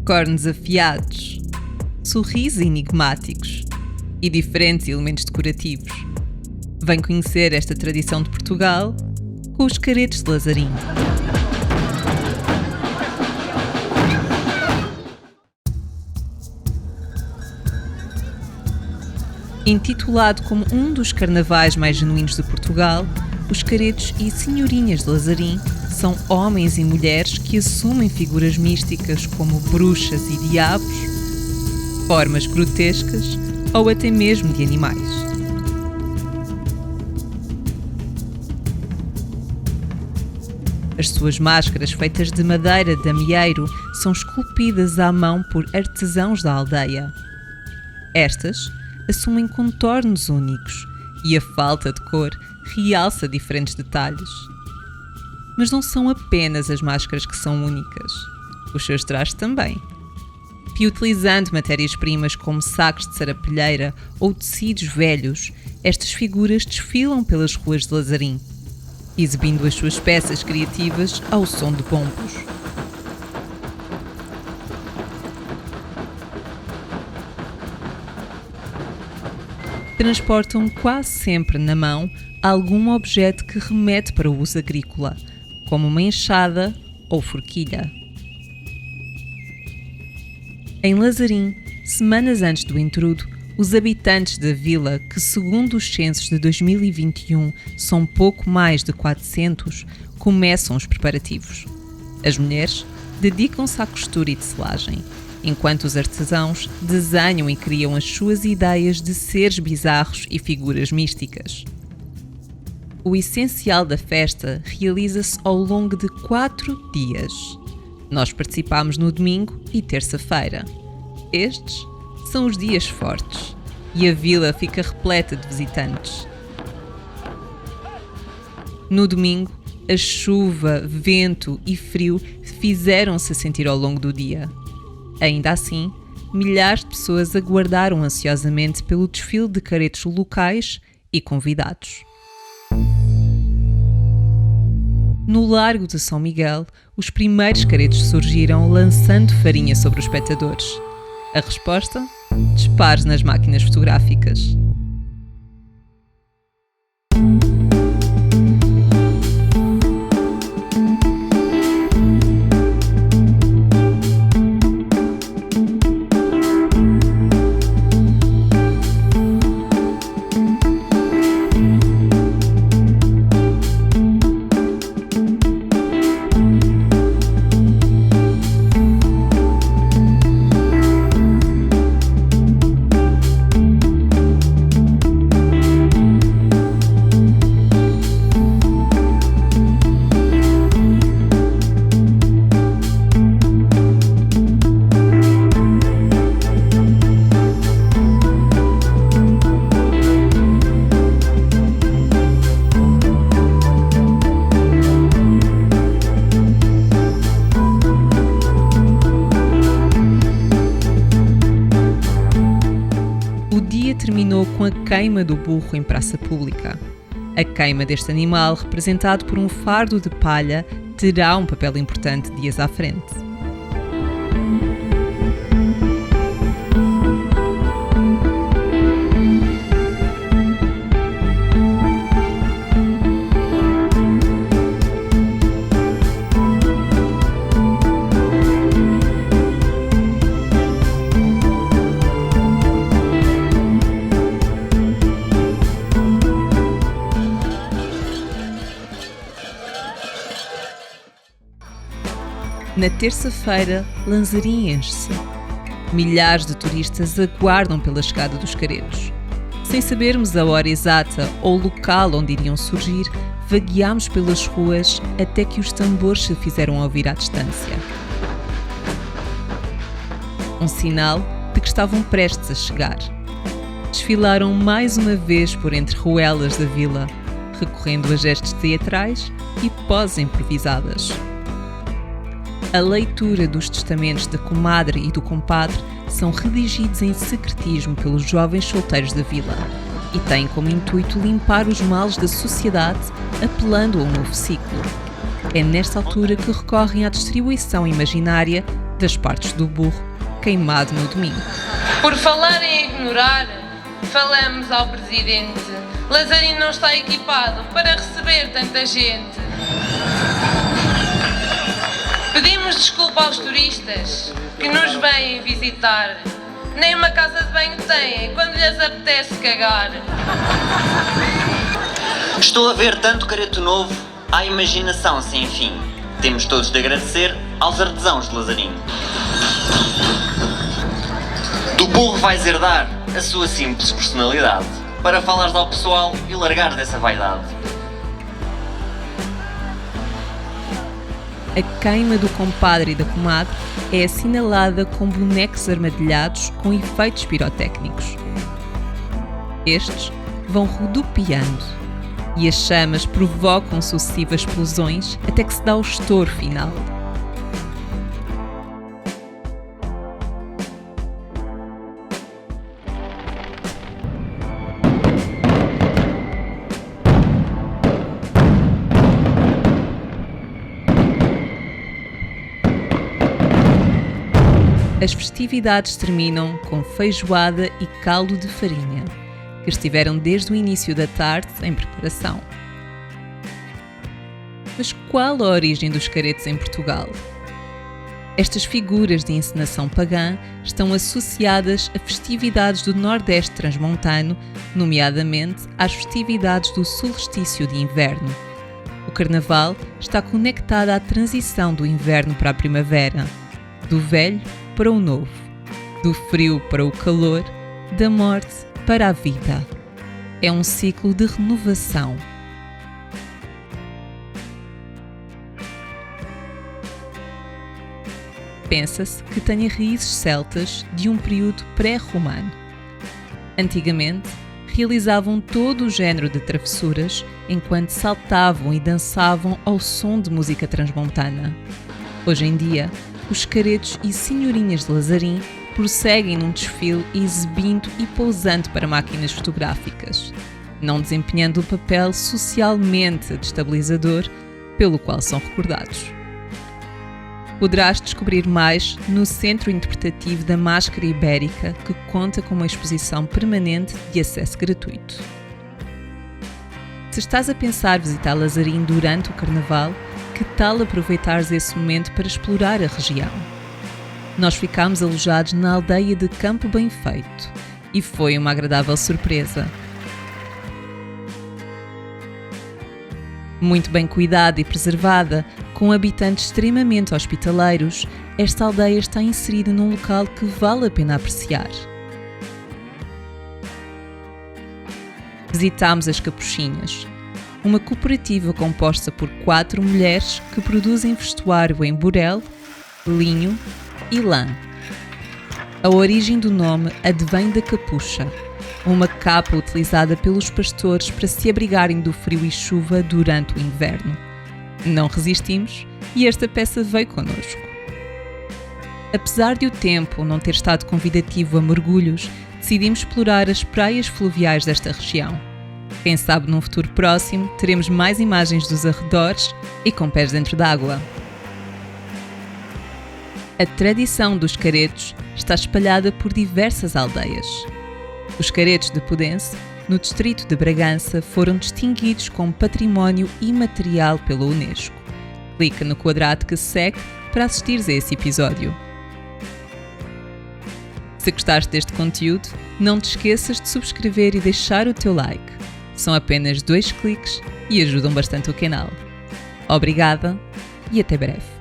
cornos afiados, sorrisos enigmáticos e diferentes elementos decorativos. Vem conhecer esta tradição de Portugal com os caretos de Lazarim. Intitulado como um dos carnavais mais genuínos de Portugal, os caretos e senhorinhas de Lazarim são homens e mulheres que assumem figuras místicas como bruxas e diabos, formas grotescas ou até mesmo de animais. As suas máscaras, feitas de madeira de amieiro, são esculpidas à mão por artesãos da aldeia. Estas assumem contornos únicos e a falta de cor realça diferentes detalhes. Mas não são apenas as máscaras que são únicas, os seus trajes também. E utilizando matérias-primas como sacos de sarapilheira ou tecidos velhos, estas figuras desfilam pelas ruas de Lazarim, exibindo as suas peças criativas ao som de bombos. Transportam quase sempre na mão algum objeto que remete para o uso agrícola, como uma enxada ou forquilha. Em Lazarim, semanas antes do intrudo, os habitantes da vila, que segundo os censos de 2021 são pouco mais de 400, começam os preparativos. As mulheres dedicam-se à costura e tecelagem, enquanto os artesãos desenham e criam as suas ideias de seres bizarros e figuras místicas. O essencial da festa realiza-se ao longo de 4 dias. Nós participamos no domingo e terça-feira. Estes são os dias fortes e a vila fica repleta de visitantes. No domingo, a chuva, vento e frio fizeram-se sentir ao longo do dia. Ainda assim, milhares de pessoas aguardaram ansiosamente pelo desfile de caretos locais e convidados. No Largo de São Miguel, os primeiros caretos surgiram lançando farinha sobre os espectadores. A resposta? Disparos nas máquinas fotográficas. Terminou com a queima do burro em praça pública. A queima deste animal, representado por um fardo de palha, terá um papel importante dias à frente. Na terça-feira, Lazarim enche-se. Milhares de turistas aguardam pela chegada dos caretos. Sem sabermos a hora exata ou o local onde iriam surgir, vagueámos pelas ruas até que os tambores se fizeram ouvir à distância. Um sinal de que estavam prestes a chegar. Desfilaram mais uma vez por entre ruelas da vila, recorrendo a gestos teatrais e poses improvisadas. A leitura dos testamentos da comadre e do compadre são redigidos em secretismo pelos jovens solteiros da vila e têm como intuito limpar os males da sociedade, apelando a um novo ciclo. É nesta altura que recorrem à distribuição imaginária das partes do burro queimado no domingo. Por falar em ignorar, falamos ao Presidente. Lazarino não está equipado para receber tanta gente. Pedimos desculpa aos turistas que nos vêm visitar. Nem uma casa de banho têm quando lhes apetece cagar. Estou a ver tanto careto novo, à imaginação sem fim. Temos todos de agradecer aos artesãos de Lazarinho. Do burro vais herdar a sua simples personalidade, para falares ao pessoal e largares dessa vaidade. A queima do compadre e da comadre é assinalada com bonecos armadilhados com efeitos pirotécnicos. Estes vão rodopiando e as chamas provocam sucessivas explosões até que se dá o estouro final. As festividades terminam com feijoada e caldo de farinha, que estiveram desde o início da tarde em preparação. Mas qual a origem dos caretos em Portugal? Estas figuras de encenação pagã estão associadas a festividades do Nordeste transmontano, nomeadamente às festividades do solstício de inverno. O Carnaval está conectado à transição do inverno para a primavera, do velho para o novo, do frio para o calor, da morte para a vida. É um ciclo de renovação. Pensa-se que tenha raízes celtas de um período pré-romano. Antigamente, realizavam todo o género de travessuras enquanto saltavam e dançavam ao som de música transmontana. Hoje em dia, os caretos e senhorinhas de Lazarim prosseguem num desfile exibindo e pousando para máquinas fotográficas, não desempenhando o papel socialmente destabilizador pelo qual são recordados. Poderás descobrir mais no Centro Interpretativo da Máscara Ibérica, que conta com uma exposição permanente de acesso gratuito. Se estás a pensar visitar Lazarim durante o Carnaval, que tal aproveitares esse momento para explorar a região? Nós ficámos alojados na aldeia de Campo Bem Feito e foi uma agradável surpresa. Muito bem cuidada e preservada, com habitantes extremamente hospitaleiros, esta aldeia está inserida num local que vale a pena apreciar. Visitámos as Capuchinhas, uma cooperativa composta por 4 mulheres que produzem vestuário em burel, linho e lã. A origem do nome advém da capucha, uma capa utilizada pelos pastores para se abrigarem do frio e chuva durante o inverno. Não resistimos e esta peça veio connosco. Apesar de o tempo não ter estado convidativo a mergulhos, decidimos explorar as praias fluviais desta região. Quem sabe num futuro próximo teremos mais imagens dos arredores e com pés dentro d'água. A tradição dos caretos está espalhada por diversas aldeias. Os caretos de Pudense, no distrito de Bragança, foram distinguidos como património imaterial pela Unesco. Clica no quadrado que se segue para assistires a esse episódio. Se gostaste deste conteúdo, não te esqueças de subscrever e deixar o teu like. São apenas 2 cliques e ajudam bastante o canal. Obrigada e até breve.